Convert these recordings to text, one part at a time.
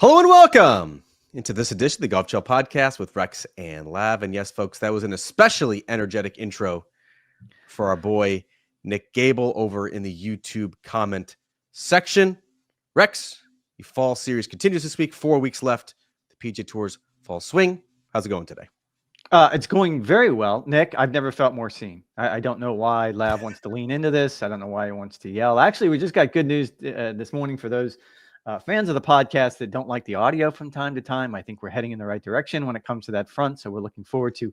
Hello and welcome into this edition of the Golf Channel Podcast with Rex and Lav. And yes, folks, that was an especially energetic intro for our boy Nick Gable over in the YouTube comment section. Rex, the fall series continues this week. 4 weeks left. The PGA Tour's fall swing. How's it going today? It's going very well, Nick. I've never felt more seen. I don't know why Lav wants to lean into this. I don't know why he wants to yell. Actually, we just got good news this morning for those fans of the podcast that don't like the audio from time to time. I think we're heading in the right direction when it comes to that front. So we're looking forward to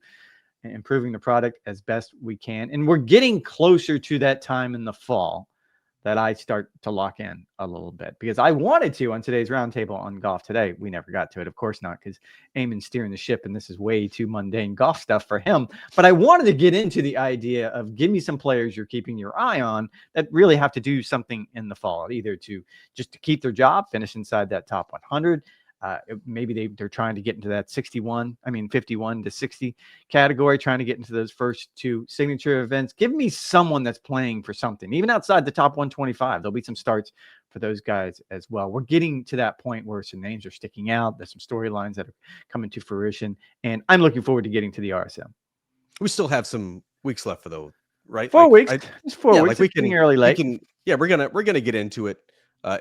improving the product as best we can. And we're getting closer to that time in the fall that I start to lock in a little bit, because I wanted to on today's roundtable on golf today. We never got to it, of course not, because Eamon's steering the ship and this is way too mundane golf stuff for him. But I wanted to get into the idea of give me some players you're keeping your eye on that really have to do something in the fall, either to just to keep their job, finish inside that top 100. Maybe they're trying to get into that 51 to 60 category, trying to get into those first two signature events. Give me someone that's playing for something, even outside the top 125. There'll be some starts for those guys as well. We're getting to that point where some names are sticking out. There's some storylines that are coming to fruition, and I'm looking forward to getting to the RSM. We still have some weeks left for those, right? 4 weeks. It's 4 weeks. Like we can early, late. We're gonna get into it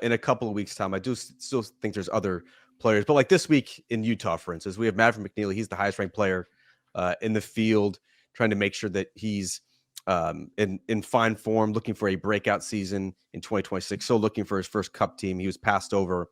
in a couple of weeks' time. I do still think there's other players, but like this week in Utah, for instance, we have Maverick McNeely. He's the highest ranked player in the field, trying to make sure that he's in fine form, looking for a breakout season in 2026. So looking for his first Cup team. He was passed over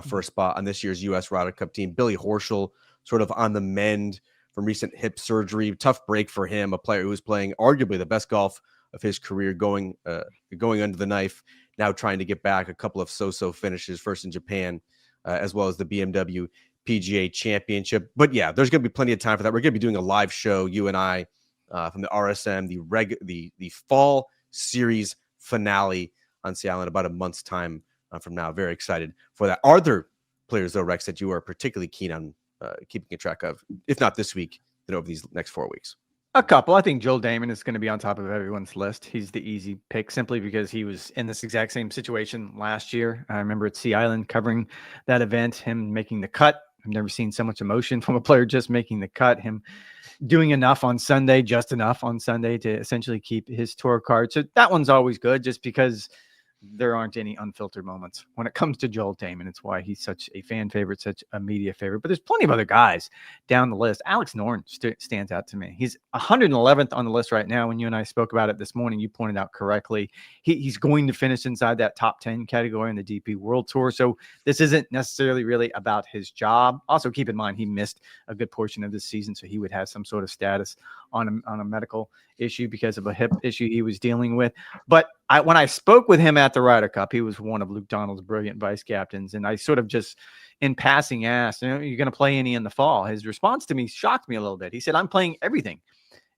for a spot on this year's U.S. Ryder Cup team. Billy Horschel, sort of on the mend from recent hip surgery. Tough break for him, a player who was playing arguably the best golf of his career, going under the knife, now trying to get back. A couple of so-so finishes, first in Japan, as well as the BMW PGA Championship. But yeah, there's going to be plenty of time for that. We're going to be doing a live show, you and I, from the RSM, the fall series finale on Sea Island about a month's time from now. Very excited for that. Are there players, though, Rex, that you are particularly keen on keeping a track of, if not this week, then over these next 4 weeks? A couple. I think Joel Damon is going to be on top of everyone's list. He's the easy pick simply because he was in this exact same situation last year. I remember at Sea Island covering that event, him making the cut. I've never seen so much emotion from a player just making the cut, him doing enough on Sunday, just enough on Sunday to essentially keep his tour card. So that one's always good just because there aren't any unfiltered moments when it comes to Joel Damon. It's why he's such a fan favorite, such a media favorite. But there's plenty of other guys down the list. Alex Noren stands out to me. He's 111th on the list right now. When you and I spoke about it this morning, you pointed out correctly, he's going to finish inside that top 10 category in the DP World Tour. So this isn't necessarily really about his job. Also, keep in mind, he missed a good portion of this season, so he would have some sort of status on a medical issue because of a hip issue he was dealing with. But when I spoke with him at the Ryder Cup, he was one of Luke Donald's brilliant vice captains. And I sort of just in passing asked, you're going to play any in the fall? His response to me shocked me a little bit. He said, I'm playing everything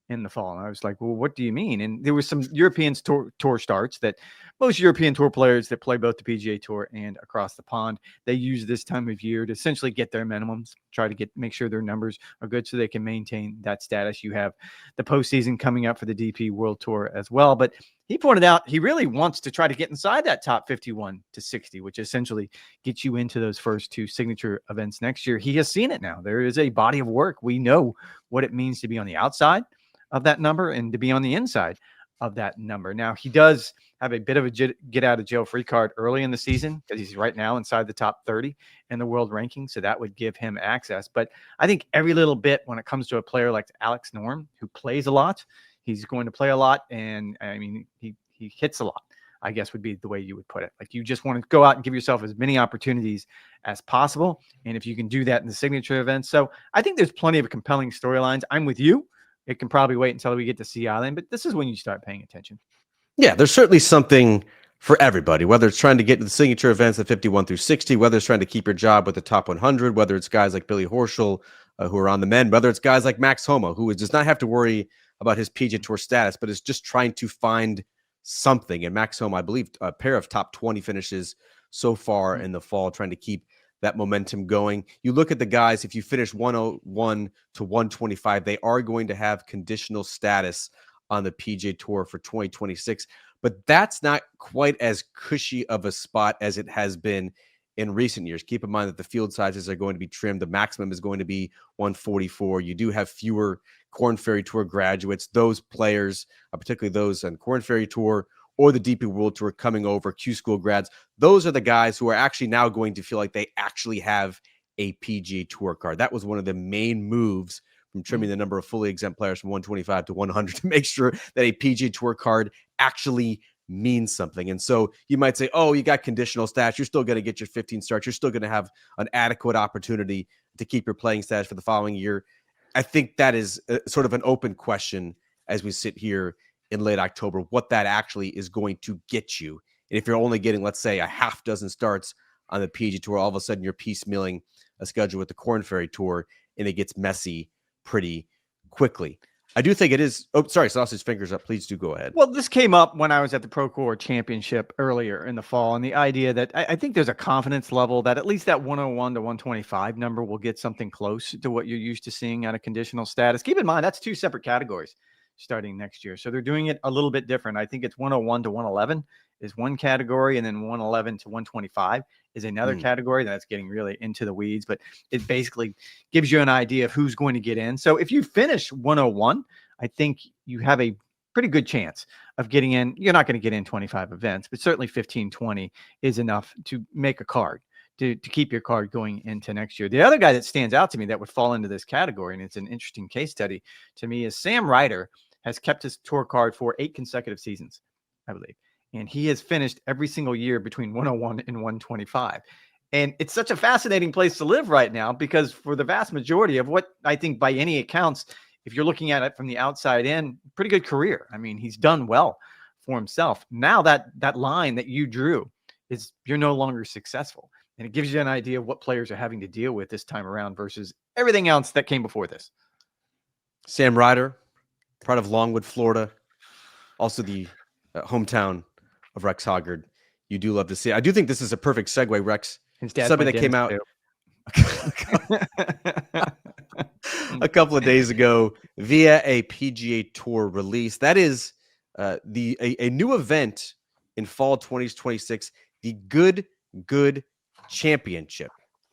in the fall. And I was like, well, what do you mean? And there was some European tour starts that most European tour players that play both the PGA Tour and across the pond, they use this time of year to essentially get their minimums, try to make sure their numbers are good so they can maintain that status. You have the postseason coming up for the DP World Tour as well. But he pointed out he really wants to try to get inside that top 51 to 60, which essentially gets you into those first two signature events next year. He has seen it now. There is a body of work. We know what it means to be on the outside of that number and to be on the inside of that number. Now, he does have a bit of a get out of jail free card early in the season because he's right now inside the top 30 in the world ranking. So that would give him access. But I think every little bit when it comes to a player like Alex Noren, who plays a lot, he's going to play a lot. And I mean, he hits a lot, I guess would be the way you would put it. Like you just want to go out and give yourself as many opportunities as possible. And if you can do that in the signature events. So I think there's plenty of compelling storylines. I'm with you. It can probably wait until we get to Sea Island, but this is when you start paying attention. Yeah, there's certainly something for everybody, whether it's trying to get to the signature events at 51 through 60, whether it's trying to keep your job with the top 100, whether it's guys like Billy Horschel who are on the mend, whether it's guys like Max Homa, who does not have to worry about his PGA Tour status, but is just trying to find something. And Max Homa, I believe, a pair of top 20 finishes so far in the fall, trying to keep that momentum going. You look at the guys, if you finish 101 to 125, they are going to have conditional status on the PGA Tour for 2026. But that's not quite as cushy of a spot as it has been in recent years. Keep in mind that the field sizes are going to be trimmed. The maximum is going to be 144. You do have fewer Korn Ferry Tour graduates. Those players, particularly those on Korn Ferry Tour or the DP World Tour coming over, Q School grads, those are the guys who are actually now going to feel like they actually have a PGA Tour card. That was one of the main moves from trimming the number of fully exempt players from 125 to 100 to make sure that a PGA Tour card actually means something. And so you might say, oh, you got conditional stats. You're still going to get your 15 starts. You're still going to have an adequate opportunity to keep your playing stats for the following year. I think that is sort of an open question as we sit here in late October, what that actually is going to get you. And if you're only getting, let's say, a half dozen starts on the PGA Tour, all of a sudden you're piecemealing a schedule with the Korn Ferry Tour, and it gets messy pretty quickly. I do think it is. Oh, sorry, Sausage Fingers up. Please do go ahead. Well, this came up when I was at the Procore Championship earlier in the fall, and the idea that I think there's a confidence level that at least that 101 to 125 number will get something close to what you're used to seeing out of conditional status. Keep in mind, that's two separate categories starting next year. So they're doing it a little bit different. I think it's 101 to 111 is one category, and then 111 to 125 is another category. That's getting really into the weeds, but it basically gives you an idea of who's going to get in. So if you finish 101, I think you have a pretty good chance of getting in. You're not going to get in 25 events, but certainly 15, 20 is enough to make a card, to keep your card going into next year. The other guy that stands out to me that would fall into this category, and it's an interesting case study to me, is Sam Ryder has kept his tour card for 8 consecutive seasons, I believe. And he has finished every single year between 101 and 125. And it's such a fascinating place to live right now, because for the vast majority of what I think by any accounts, if you're looking at it from the outside in, pretty good career. I mean, he's done well for himself. Now that line that you drew is you're no longer successful. And it gives you an idea of what players are having to deal with this time around versus everything else that came before this. Sam Ryder, proud of Longwood, Florida, also the hometown of Rex Hoggard. You do love to see it. I do think this is a perfect segue, Rex. His dad something that came out a couple of days ago via a PGA Tour release. That is a new event in fall 2026, the Good Championship.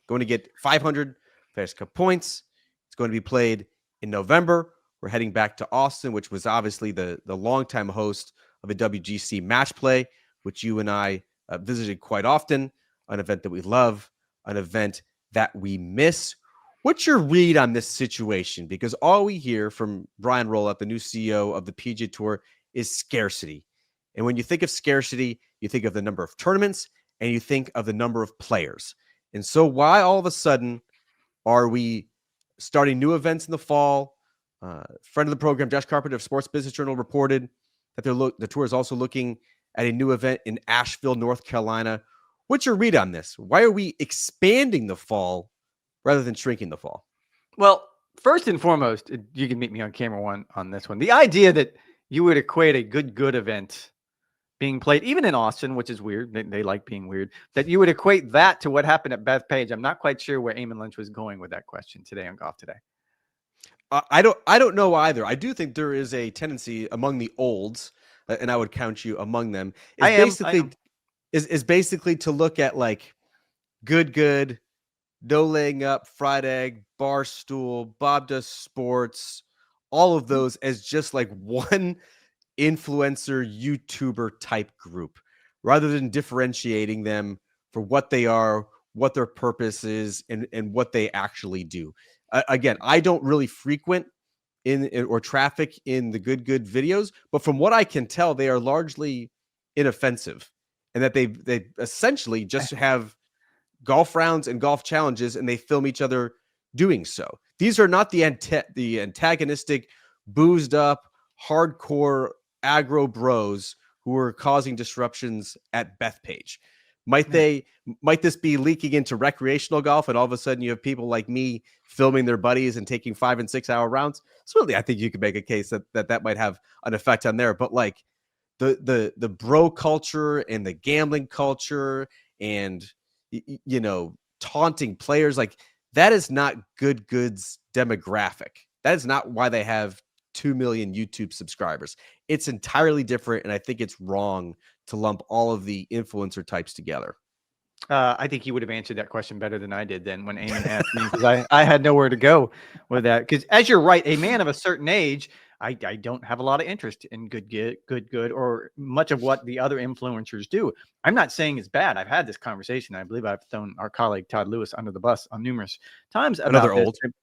Going to get 500 FedEx Cup points. It's going to be played in November. We're heading back to Austin, which was obviously the longtime host of a WGC match play, which you and I visited quite often, an event that we love, an event that we miss. What's your read on this situation? Because all we hear from Brian Rowlett, the new CEO of the PGA Tour, is scarcity. And when you think of scarcity, you think of the number of tournaments and you think of the number of players. And so why all of a sudden are we starting new events in the fall? Friend of the program, Josh Carpenter of Sports Business Journal, reported that the tour is also looking at a new event in Asheville, North Carolina. What's your read on this? Why are we expanding the fall rather than shrinking the fall? Well, first and foremost, you can meet me on camera one on this one. The idea that you would equate a good event being played, even in Austin, which is weird. They like being weird, that you would equate that to what happened at Bethpage. I'm not quite sure where Eamon Lynch was going with that question today on Golf Today. I don't know either. I do think there is a tendency among the olds, and I would count you among them, is basically to look at like good, no laying up, fried egg, Barstool, Bob Does Sports, all of those as just like one influencer YouTuber type group, rather than differentiating them for what they are, what their purpose is, and what they actually do. Again, I don't really frequent in or traffic in the good videos, but from what I can tell, they are largely inoffensive, and that they essentially just have golf rounds and golf challenges, and they film each other doing so. These are not the antagonistic, boozed up, hardcore aggro bros who are causing disruptions at Bethpage. Might this be leaking into recreational golf, and all of a sudden you have people like me filming their buddies and taking 5 and 6 hour rounds? Certainly, I think you could make a case that might have an effect on there. But like the bro culture and the gambling culture and taunting players, like that is not Good's demographic. That is not why they have 2 million YouTube subscribers. It's entirely different, and I think it's wrong to lump all of the influencer types together. I think he would have answered that question better than I did then when Eamon asked me, because I had nowhere to go with that. Because as you're right, a man of a certain age, I don't have a lot of interest in good, or much of what the other influencers do. I'm not saying it's bad. I've had this conversation. I believe I've thrown our colleague Todd Lewis under the bus on numerous times Another about this. old.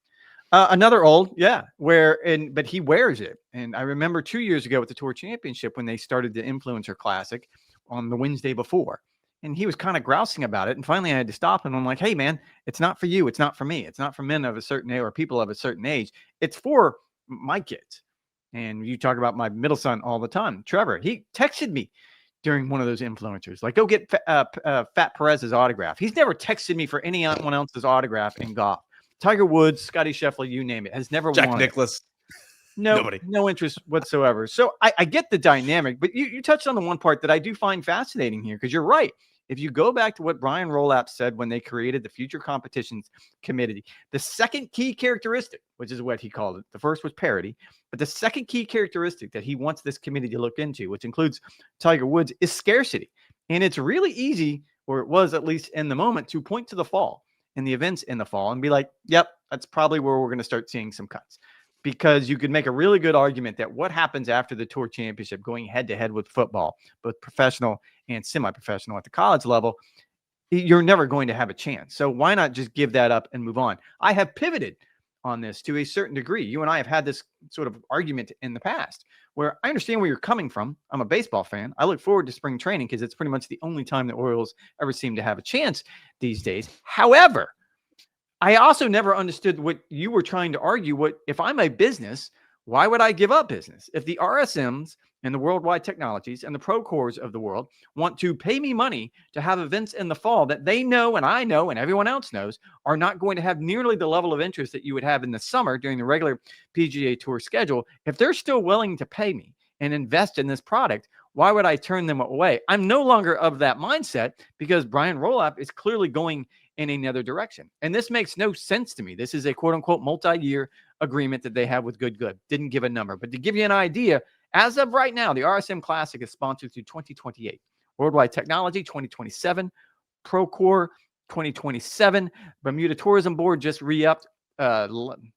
Another old, yeah, but he wears it. And I remember 2 years ago at the Tour Championship when they started the Influencer Classic on the Wednesday before, and he was kind of grousing about it. And finally, I had to stop him. I'm like, "Hey, man, it's not for you. It's not for me. It's not for men of a certain age or people of a certain age. It's for my kids." And you talk about my middle son all the time, Trevor. He texted me during one of those influencers, like, "Go get Fat Perez's autograph." He's never texted me for anyone else's autograph in golf. Tiger Woods, Scotty Scheffler, you name it, has never Jack won. Nicklaus. Nobody. No interest whatsoever. So I get the dynamic, but you touched on the one part that I do find fascinating here, because you're right. If you go back to what Brian Rolapp said when they created the Future Competitions Committee, the second key characteristic, which is what he called it, the first was parity, but the second key characteristic that he wants this committee to look into, which includes Tiger Woods, is scarcity. And it's really easy, or it was at least in the moment, to point to the fall and the events in the fall and be like, yep, that's probably where we're going to start seeing some cuts. Because you could make a really good argument that what happens after the Tour Championship, going head to head with football, both professional and semi-professional at the college level, you're never going to have a chance. So why not just give that up and move on? I have pivoted on this to a certain degree. You and I have had this sort of argument in the past where I understand where you're coming from. I'm a baseball fan. I look forward to spring training because it's pretty much the only time the Orioles ever seem to have a chance these days. However, I also never understood what you were trying to argue. What if I'm a business, why would I give up business? If the RSMs and the Worldwide Technologies and the Procores of the world want to pay me money to have events in the fall that they know and I know and everyone else knows are not going to have nearly the level of interest that you would have in the summer during the regular PGA Tour schedule, if they're still willing to pay me and invest in this product, why would I turn them away? I'm no longer of that mindset because Brian Rolapp is clearly going in another direction. And this makes no sense to me. This is a quote unquote multi-year agreement that they have with Good. Didn't give a number, but to give you an idea, as of right now, the RSM Classic is sponsored through 2028, Worldwide Technology 2027, Procore 2027. Bermuda Tourism Board just re-upped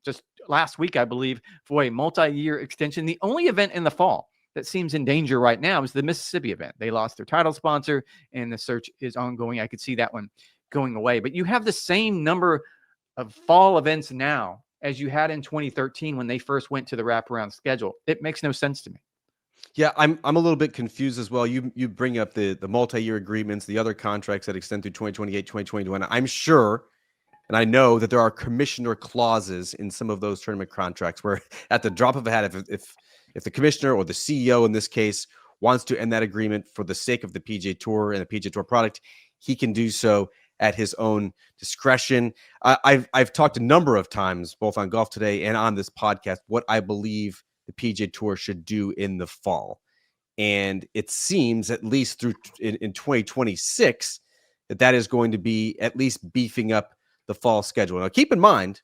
just last week, I believe, for a multi-year extension. The only event in the fall that seems in danger right now is the Mississippi event. They lost their title sponsor and the search is ongoing. I could see that one going away, but you have the same number of fall events now as you had in 2013 when they first went to the wraparound schedule. It makes no sense to me. Yeah, I'm a little bit confused as well. You bring up the multi-year agreements, the other contracts that extend through 2028, 2021. I'm sure, and I know that there are commissioner clauses in some of those tournament contracts where at the drop of a hat, if the commissioner or the CEO in this case wants to end that agreement for the sake of the PGA Tour and the PGA Tour product, he can do so at his own discretion. I've talked a number of times, both on Golf Today and on this podcast, what I believe the PGA Tour should do in the fall. And it seems, at least through in 2026, that is going to be at least beefing up the fall schedule. Now, keep in mind,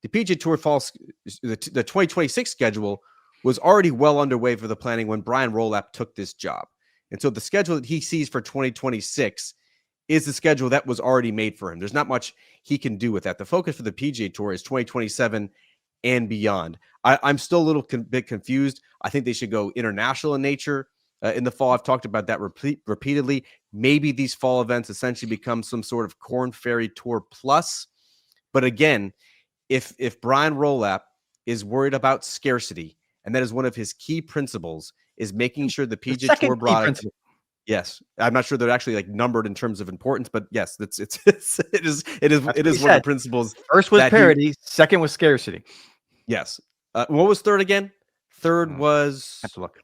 the PGA Tour the 2026 schedule was already well underway for the planning when Brian Rolapp took this job. And so the schedule that he sees for 2026 is the schedule that was already made for him. There's not much he can do with that. The focus for the PGA Tour is 2027 and beyond. I'm still a little bit confused. I think they should go international in nature in the fall. I've talked about that repeatedly. Maybe these fall events essentially become some sort of Corn Ferry Tour plus. But again, if Brian Rolapp is worried about scarcity, and that is one of his key principles, is making sure the PGA Tour product. Yes, I'm not sure they're actually like numbered in terms of importance, but yes, it is one of the principles. First was parity, second was scarcity. Yes. What was third again? Third was. I have to look.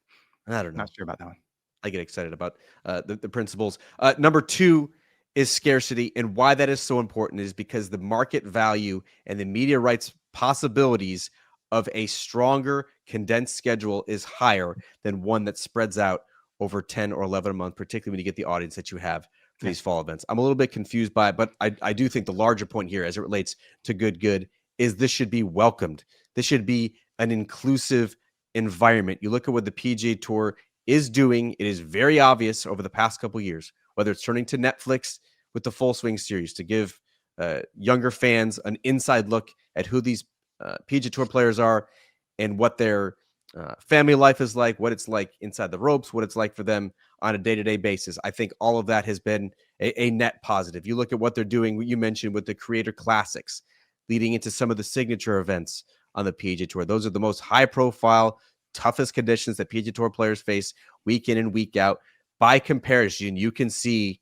I don't know. Not sure about that one. I get excited about the principles. Number two is scarcity, and why that is so important is because the market value and the media rights possibilities of a stronger condensed schedule is higher than one that spreads out over 10 or 11 a month, particularly when you get the audience that you have for these fall events. I'm a little bit confused by it, but I do think the larger point here as it relates to good is this should be welcomed. This should be an inclusive environment. You look at what the PGA Tour is doing. It is very obvious over the past couple of years, whether it's turning to Netflix, with the Full Swing series to give younger fans an inside look at who these PGA Tour players are and what their family life is like, what it's like inside the ropes, what it's like for them on a day-to-day basis. I think all of that has been a net positive. You look at what they're doing, what you mentioned with the Creator Classics, leading into some of the signature events on the PGA Tour. Those are the most high-profile, toughest conditions that PGA Tour players face week in and week out. By comparison, you can see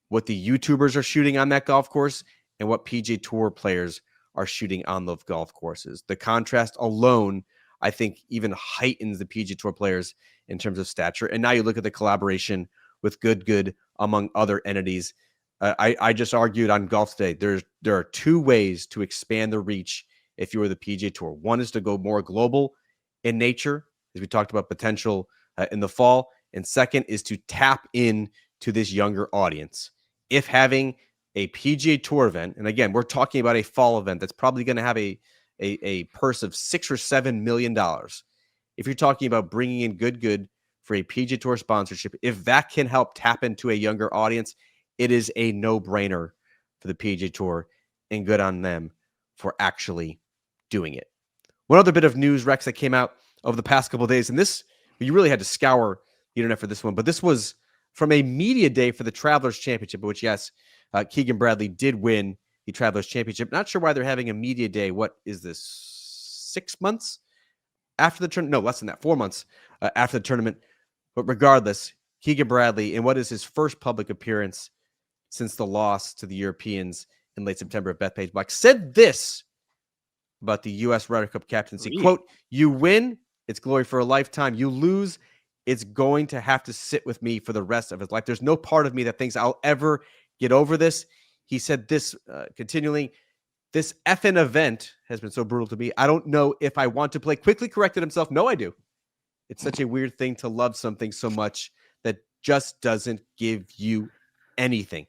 what the YouTubers are shooting on that golf course and what PGA Tour players are shooting on those golf courses. The contrast alone, I think, even heightens the PGA Tour players in terms of stature. And now you look at the collaboration with Good among other entities. I just argued on Golf Today, there are two ways to expand the reach if you were the PGA Tour. One is to go more global in nature, as we talked about potential in the fall. And second is to tap in to this younger audience. If having a PGA Tour event, and again, we're talking about a fall event that's probably going to have a purse of $6 or $7 million. If you're talking about bringing in good for a PGA Tour sponsorship, if that can help tap into a younger audience, it is a no-brainer for the PGA Tour, and good on them for actually doing it. One other bit of news, Rex, that came out over the past couple of days, and this, you really had to scour the internet for this one, but this was from a media day for the Travelers Championship, which, yes, Keegan Bradley did win the Travelers Championship. Not sure why they're having a media day. What is this, 6 months after the tournament? No, less than that, 4 months after the tournament. But regardless, Keegan Bradley, in what is his first public appearance since the loss to the Europeans in late September at Bethpage Black, said this about the U.S. Ryder Cup captaincy. Really? Quote, "You win, it's glory for a lifetime. You lose, it's going to have to sit with me for the rest of his life. There's no part of me that thinks I'll ever get over this." He said this continually, "This effing event has been so brutal to me. I don't know if I want to play." Quickly corrected himself. "No, I do. It's such a weird thing to love something so much that just doesn't give you anything."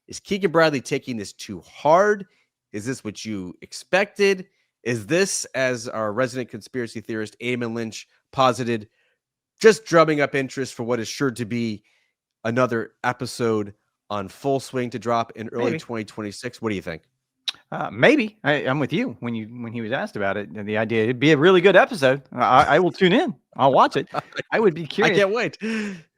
Is Keegan Bradley taking this too hard? Is this what you expected? Is this, as our resident conspiracy theorist Eamon Lynch posited, just drumming up interest for what is sure to be another episode on Full Swing to drop in early 2026? What do you think? Maybe. I'm with you when he was asked about it. The idea it'd be a really good episode. I will tune in. I'll watch it. I would be curious. I can't wait.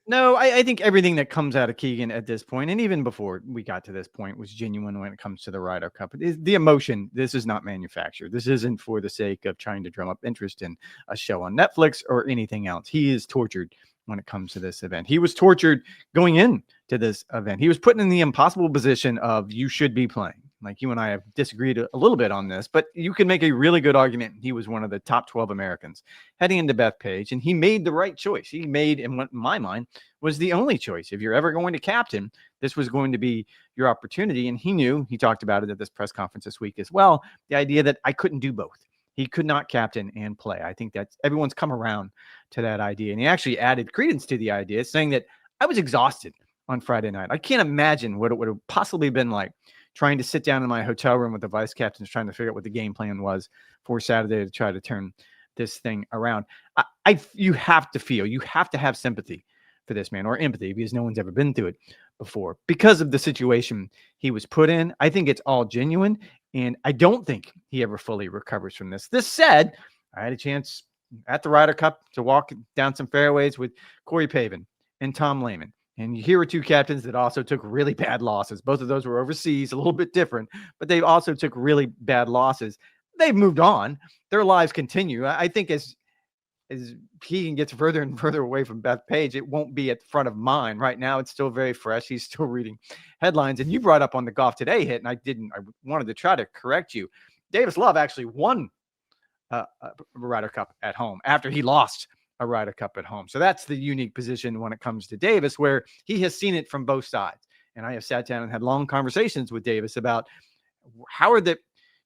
No, I think everything that comes out of Keegan at this point, and even before we got to this point, was genuine when it comes to the Ryder Cup. The emotion, this is not manufactured. This isn't for the sake of trying to drum up interest in a show on Netflix or anything else. He is tortured when it comes to this event. He was tortured going into this event. He was put in the impossible position of, you should be playing. Like, you and I have disagreed a little bit on this, but you can make a really good argument. He was one of the top 12 Americans heading into Bethpage, and he made the right choice. He made, in my mind, was the only choice. If you're ever going to captain, this was going to be your opportunity. And he knew, he talked about it at this press conference this week as well, the idea that I couldn't do both. He could not captain and play. I think that everyone's come around to that idea. And he actually added credence to the idea, saying that I was exhausted on Friday night. I can't imagine what it would have possibly been like trying to sit down in my hotel room with the vice captains, trying to figure out what the game plan was for Saturday to try to turn this thing around. You have to have sympathy for this man, or empathy, because no one's ever been through it before because of the situation he was put in. I think it's all genuine, and I don't think he ever fully recovers from this. This said, I had a chance at the Ryder Cup to walk down some fairways with Corey Pavin and Tom Lehman. And here were two captains that also took really bad losses. Both of those were overseas, a little bit different, but they also took really bad losses. They've moved on. Their lives continue. I think as Keegan gets further and further away from Bethpage, it won't be at the front of mind. Right now, it's still very fresh. He's still reading headlines. And you brought up on the Golf Today hit, and I wanted to try to correct you. Davis Love actually won a Ryder Cup at home after he lost a Ryder Cup at home. So that's the unique position when it comes to Davis, where he has seen it from both sides. And I have sat down and had long conversations with Davis about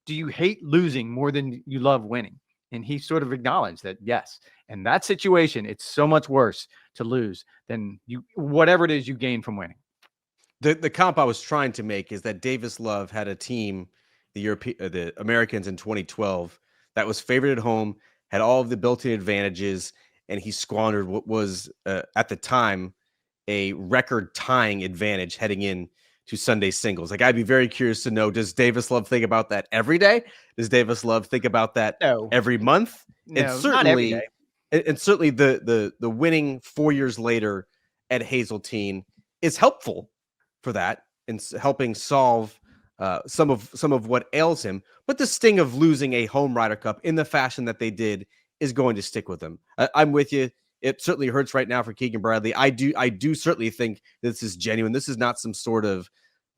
do you hate losing more than you love winning? And he sort of acknowledged that, yes. In that situation, it's so much worse to lose than whatever it is you gain from winning. The comp I was trying to make is that Davis Love had a team, the Americans in 2012, that was favored at home, had all of the built-in advantages, and he squandered what was at the time a record-tying advantage heading in to Sunday singles. Like, I'd be very curious to know, does Davis Love think about that every day? Does Davis Love think about that No, every month? And no, not every certainly, day. and certainly the winning 4 years later at Hazeltine is helpful for that and helping solve some of what ails him. But the sting of losing a home Ryder Cup in the fashion that they did is going to stick with him. I'm with you. It certainly hurts right now for Keegan Bradley. I do certainly think this is genuine. This is not some sort of,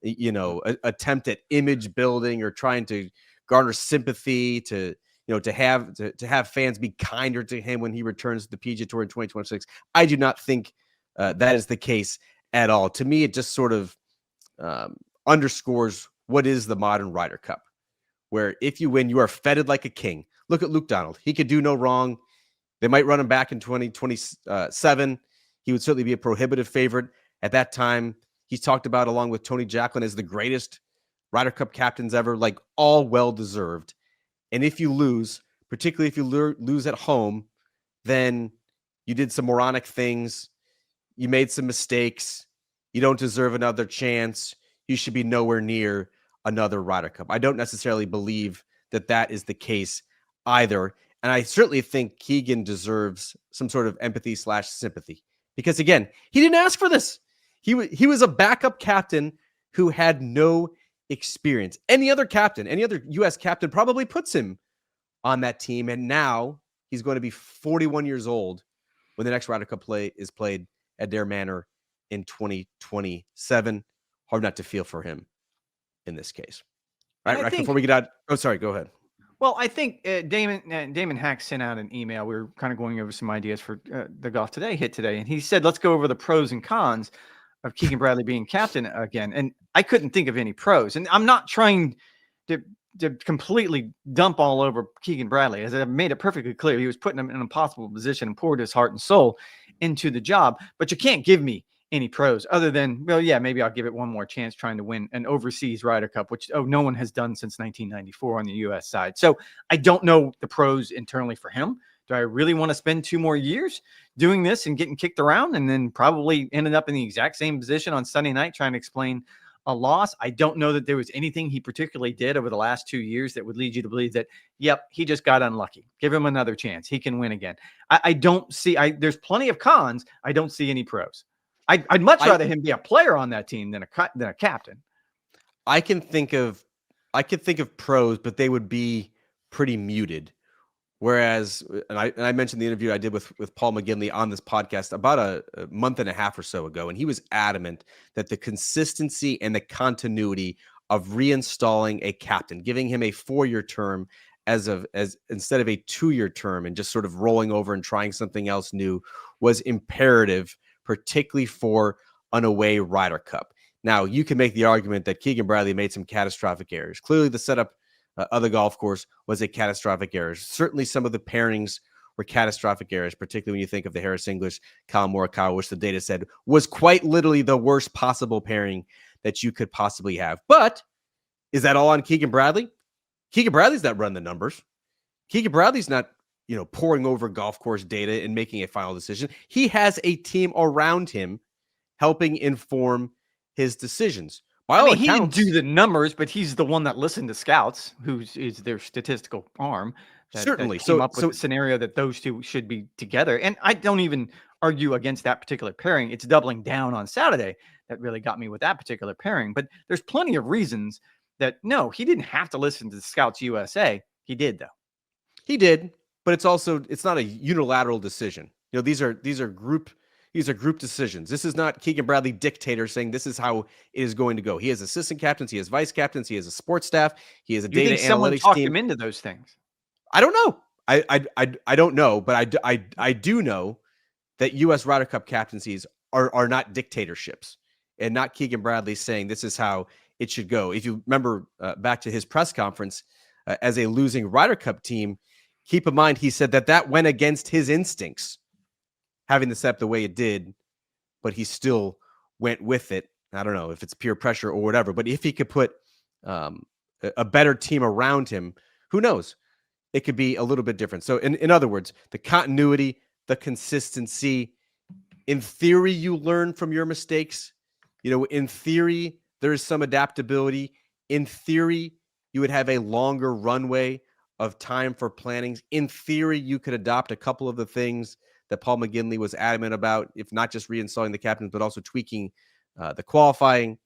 attempt at image building or trying to garner sympathy to have fans be kinder to him when he returns to the PGA Tour in 2026. I do not think that is the case at all. To me, it just sort of underscores what is the modern Ryder Cup, where if you win, you are feted like a king. Look at Luke Donald. He could do no wrong. They might run him back in 2027. He would certainly be a prohibitive favorite at that time. He's talked about, along with Tony Jacklin, as the greatest Ryder Cup captains ever, like all well-deserved. And if you lose, particularly if you lose at home, then you did some moronic things. You made some mistakes. You don't deserve another chance. You should be nowhere near another Ryder Cup. I don't necessarily believe that that is the case either. And I certainly think Keegan deserves some sort of empathy / sympathy because, again, he didn't ask for this. He was a backup captain who had no experience. Any other U.S. captain probably puts him on that team. And now he's going to be 41 years old when the next Ryder Cup is played at Dare Manor in 2027. Hard not to feel for him in this case. All right, before we get out. Oh, sorry. Go ahead. Well, I think Damon Hack sent out an email. We were kind of going over some ideas for the Golf Today hit today. And he said, let's go over the pros and cons of Keegan Bradley being captain again. And I couldn't think of any pros. And I'm not trying to completely dump all over Keegan Bradley. As I made it perfectly clear, he was putting him in an impossible position and poured his heart and soul into the job. But you can't give me any pros other than, well, yeah, maybe I'll give it one more chance trying to win an overseas Ryder Cup, which no one has done since 1994 on the U.S. side. So I don't know the pros internally for him. Do I really want to spend 2 more years doing this and getting kicked around and then probably ended up in the exact same position on Sunday night trying to explain a loss? I don't know that there was anything he particularly did over the last 2 years that would lead you to believe that, yep, he just got unlucky. Give him another chance. He can win again. I don't see, there's plenty of cons. I don't see any pros. I'd much rather him be a player on that team than a captain. I can think of pros, but they would be pretty muted. Whereas, and I mentioned the interview I did with Paul McGinley on this podcast about a month and a half or so ago, and he was adamant that the consistency and the continuity of reinstalling a captain, giving him a 4-year term as instead of a 2-year term, and just sort of rolling over and trying something else new, was imperative, particularly for an away Ryder Cup. Now, you can make the argument that Keegan Bradley made some catastrophic errors. Clearly, the setup of the golf course was a catastrophic error. Certainly, some of the pairings were catastrophic errors, particularly when you think of the Harris English, Kyle Morikawa, which the data said was quite literally the worst possible pairing that you could possibly have. But is that all on Keegan Bradley? Keegan Bradley's not running the numbers. Keegan Bradley's not, poring over golf course data and making a final decision. He has a team around him helping inform his decisions. He didn't do the numbers, but he's the one that listened to scouts, who is their statistical arm. Certainly. That came up with the scenario that those two should be together. And I don't even argue against that particular pairing. It's doubling down on Saturday that really got me with that particular pairing. But there's plenty of reasons that, no, he didn't have to listen to the Scouts USA. He did, though. He did, but it's not a unilateral decision. These are group decisions. This is not Keegan Bradley dictator saying this is how it is going to go. He has assistant captains, he has vice captains, he has a sports staff, he has a data analytics talked team. Him into those things? I don't know. I don't know, but I do know that U.S. Ryder Cup captaincies are not dictatorships, and not Keegan Bradley saying this is how it should go. If you remember back to his press conference as a losing Ryder Cup team, keep in mind he said that went against his instincts, having the setup the way it did, but he still went with it. I don't know if it's peer pressure or whatever, but if he could put a better team around him, who knows? It could be a little bit different. So in other words, the continuity, the consistency, in theory, you learn from your mistakes. In theory, there is some adaptability. In theory, you would have a longer runway of time for plannings. In theory, you could adopt a couple of the things that Paul McGinley was adamant about, if not just reinstalling the captains, but also tweaking the qualifying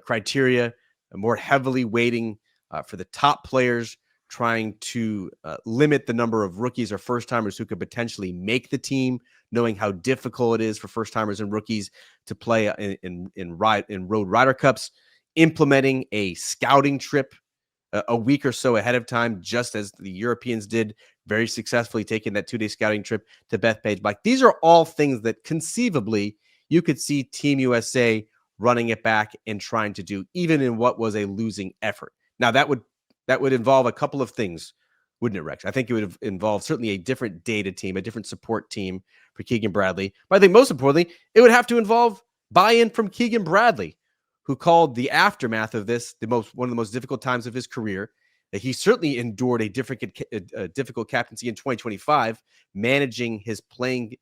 criteria, more heavily weighting for the top players, trying to limit the number of rookies or first-timers who could potentially make the team, knowing how difficult it is for first-timers and rookies to play in road Ryder Cups, implementing a scouting trip a week or so ahead of time, just as the Europeans did, very successfully taking that 2-day scouting trip to Bethpage Black. These are all things that conceivably you could see Team USA running it back and trying to do, even in what was a losing effort. Now, that would involve a couple of things, wouldn't it, Rex? I think it would involve certainly a different data team, a different support team for Keegan Bradley. But I think most importantly, it would have to involve buy-in from Keegan Bradley, who called the aftermath of this one of the most difficult times of his career. He certainly endured a difficult captaincy in 2025, managing his playing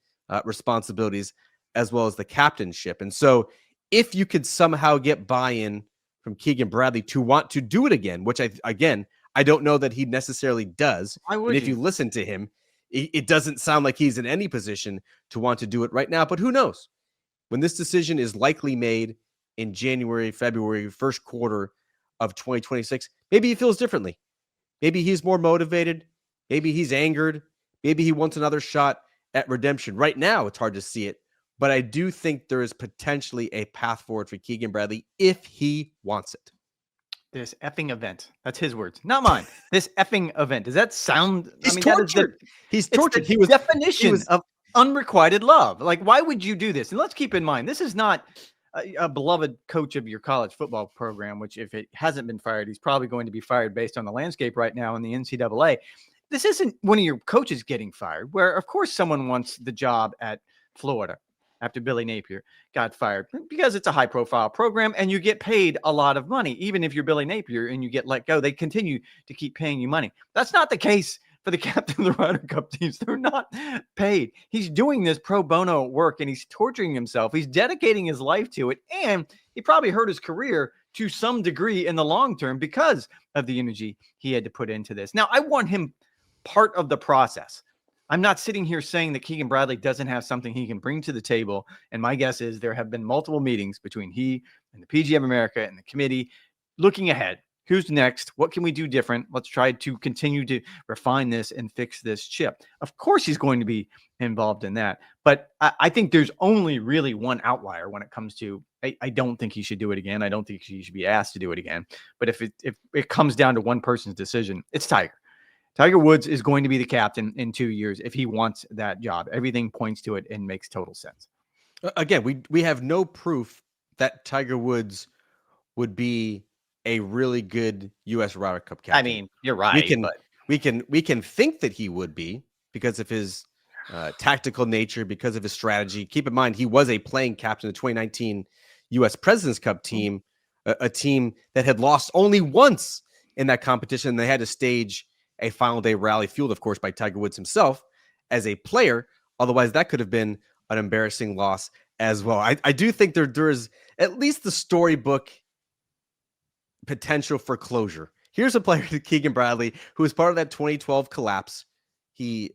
responsibilities as well as the captainship. And so if you could somehow get buy-in from Keegan Bradley to want to do it again, which I don't know that he necessarily does. And if you listen to him, it doesn't sound like he's in any position to want to do it right now, but who knows? When this decision is likely made in January, February, first quarter of 2026, maybe he feels differently. Maybe he's more motivated. Maybe he's angered. Maybe he wants another shot at redemption. Right now, it's hard to see it, but I do think there is potentially a path forward for Keegan Bradley if he wants it. This effing event. That's his words, not mine. This effing event. Does that sound? He's tortured. He's tortured. He was definition of unrequited love. Like, why would you do this? And let's keep in mind, this is not a beloved coach of your college football program, which if it hasn't been fired, he's probably going to be fired based on the landscape right now in the NCAA. This isn't one of your coaches getting fired, where of course someone wants the job at Florida after Billy Napier got fired because it's a high profile program and you get paid a lot of money. Even if you're Billy Napier and you get let go, they continue to keep paying you money. That's not the case for the captain of the Ryder Cup teams. They're not paid. He's doing this pro bono work and he's torturing himself. He's dedicating his life to it. And he probably hurt his career to some degree in the long term because of the energy he had to put into this. Now, I want him part of the process. I'm not sitting here saying that Keegan Bradley doesn't have something he can bring to the table. And my guess is there have been multiple meetings between he and the PGA of America and the committee looking ahead. Who's next? What can we do different? Let's try to continue to refine this and fix this chip. Of course, he's going to be involved in that. But I think there's only really one outlier when it comes to, I don't think he should do it again. I don't think he should be asked to do it again. But if it comes down to one person's decision, it's Tiger. Tiger Woods is going to be the captain in 2 years if he wants that job. Everything points to it and makes total sense. Again, we have no proof that Tiger Woods would be a really good U.S. Ryder Cup captain. I mean, you're right. We can think that he would be because of his tactical nature, because of his strategy. Keep in mind, he was a playing captain of the 2019 U.S. President's Cup team, a team that had lost only once in that competition. They had to stage a final day rally, fueled, of course, by Tiger Woods himself as a player. Otherwise, that could have been an embarrassing loss as well. I do think there is at least the storybook potential for closure. Here's a player, Keegan Bradley, who was part of that 2012 collapse. He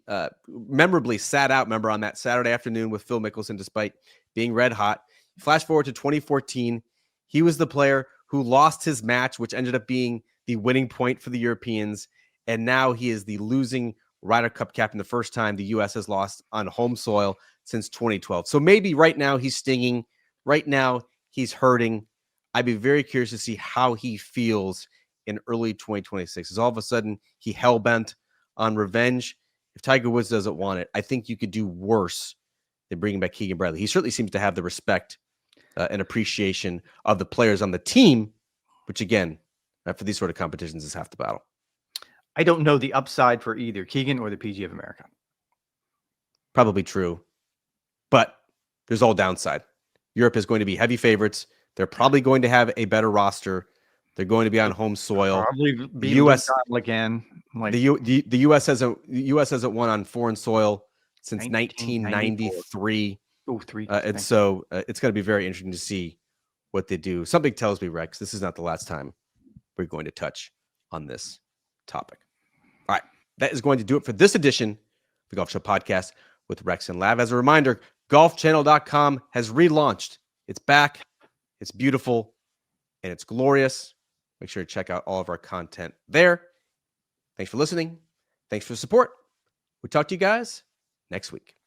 memorably sat out, remember, on that Saturday afternoon with Phil Mickelson, despite being red hot. Flash forward to 2014. He was the player who lost his match, which ended up being the winning point for the Europeans. And now he is the losing Ryder Cup captain, the first time the U.S. has lost on home soil since 2012. So maybe right now he's stinging. Right now he's hurting. I'd be very curious to see how he feels in early 2026. Is all of a sudden he hell-bent on revenge? If Tiger Woods doesn't want it, I think you could do worse than bringing back Keegan Bradley. He certainly seems to have the respect and appreciation of the players on the team, which again, for these sort of competitions is half the battle. I don't know the upside for either Keegan or the PGA of America. Probably true, but there's all downside. Europe is going to be heavy favorites. They're probably going to have a better roster. They're going to be on home soil. Probably the U.S. again. Like the U.S. hasn't won on foreign soil since 1993. Oh, three. And so it's going to be very interesting to see what they do. Something tells me, Rex, this is not the last time we're going to touch on this topic. All right, that is going to do it for this edition of the Golf Show Podcast with Rex and Lav. As a reminder, golfchannel.com has relaunched. It's back. It's beautiful and it's glorious. Make sure to check out all of our content there. Thanks for listening. Thanks for the support. We'll talk to you guys next week.